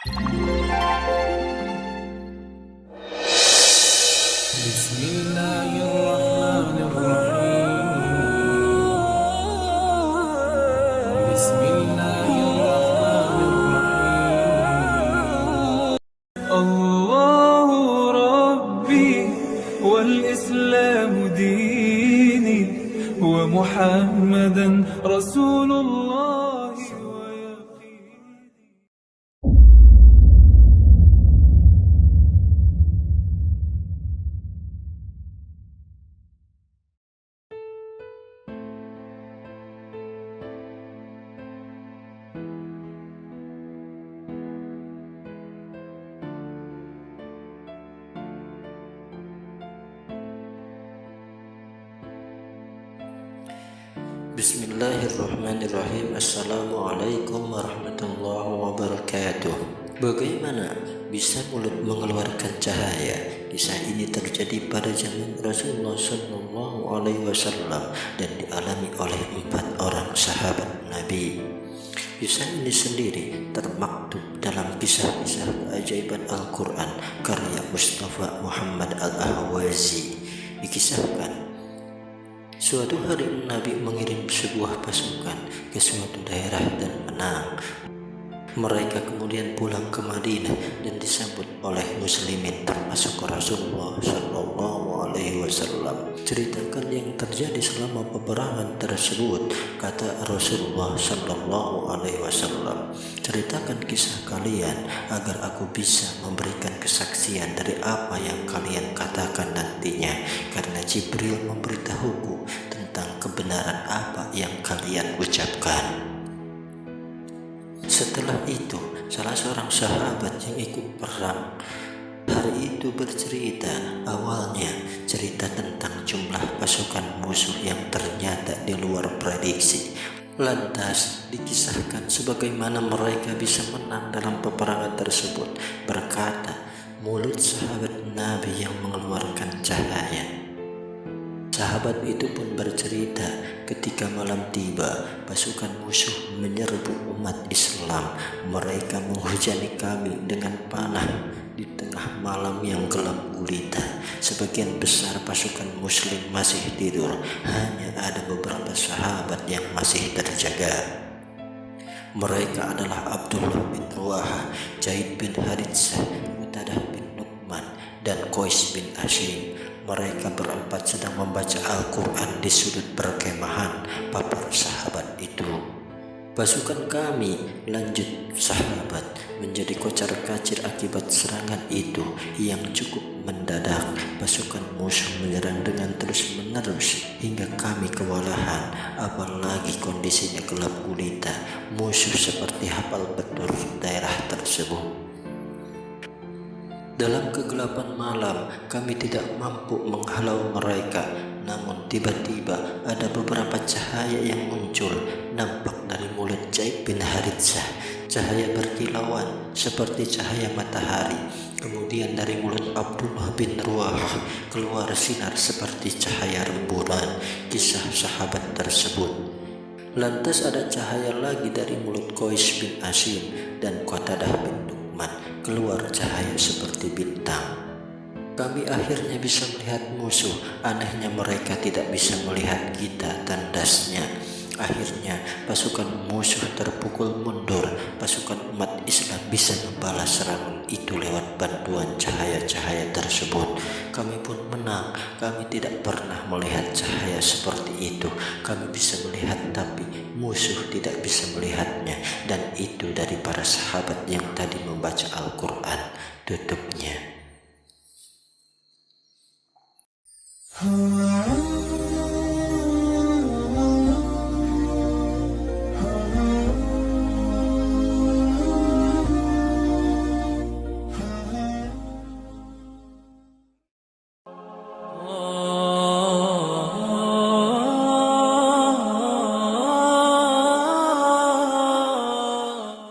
Bismillahirrahmanirrahim. Bismillahirrahmanirrahim. Allahu Rabbi wal Islamu dini wa Muhammadan Rasulullah wa yaqini. Bismillahirrahmanirrahim. Assalamualaikum warahmatullahi wabarakatuh. Bagaimana bisa mulut mengeluarkan cahaya? Kisah ini terjadi pada zaman Rasulullah Shallallahu Alaihi Wasallam dan dialami oleh 4 orang sahabat Nabi. Kisah ini sendiri termaktub dalam kisah-kisah keajaiban Al-Quran karya Mustafa Muhammad Al-Ahwazi. Dikisahkan, suatu hari Nabi mengirim sebuah pasukan ke suatu daerah dan menang. Mereka kemudian pulang ke Madinah dan disambut oleh muslimin termasuk Rasulullah Shallallahu Alaihi Wasallam. Ceritakan yang terjadi selama peperangan tersebut, kata Rasulullah Shallallahu Alaihi Wasallam. Ceritakan kisah kalian agar aku bisa memberikan kesaksian dari apa yang kalian katakan nantinya, karena Jibril memberitahuku tentang kebenaran apa yang kalian ucapkan. Setelah itu, salah seorang sahabat yang ikut perang hari itu bercerita. Awalnya cerita tentang jumlah pasukan musuh yang ternyata di luar prediksi. Lantas dikisahkan sebagaimana mereka bisa menang dalam peperangan tersebut. Berkata, mulut sahabat Nabi yang mengeluarkan cahaya. Sahabat itu pun bercerita, ketika malam tiba, pasukan musuh menyerbu umat Islam. Mereka menghujani kami dengan panah di tengah malam yang gelap gulita. Sebagian besar pasukan muslim masih tidur, hanya ada beberapa sahabat yang masih terjaga. Mereka adalah Abdullah bin Ruwaha, Zaid bin Haritsah, Qatadah bin Nu'man, dan Qais bin Asim. Mereka berempat sedang membaca Al-Quran di sudut perkemahan papar sahabat itu. Pasukan kami, lanjut sahabat, menjadi kocar-kacir akibat serangan itu yang cukup mendadak. Pasukan musuh menyerang dengan terus-menerus hingga kami kewalahan, apalagi kondisinya gelap gulita. Musuh seperti hafal betul daerah tersebut. Dalam kegelapan malam, kami tidak mampu menghalau mereka. Namun tiba-tiba ada beberapa cahaya yang muncul, nampak dari mulut Zaid bin Haritsah. Cahaya berkilauan seperti cahaya matahari. Kemudian dari mulut Abdullah bin Ruwaha keluar sinar seperti cahaya rembulan. Kisah sahabat tersebut. Lantas ada cahaya lagi dari mulut Qais bin Asim dan Qatadah bin Nu'man. Keluar cahaya seperti bintang. Kami akhirnya bisa melihat musuh. Anehnya mereka tidak bisa melihat kita, tandasnya. Akhirnya pasukan musuh terpukul mundur. Pasukan umat Islam bisa membalas serangan itu lewat bantuan cahaya-cahaya tersebut. Kami pun menang. Kami tidak pernah melihat cahaya seperti itu. Kami bisa melihat tapi musuh tidak bisa melihatnya. Dan itu dari para sahabat yang tadi membaca Al-Quran. Tutupnya.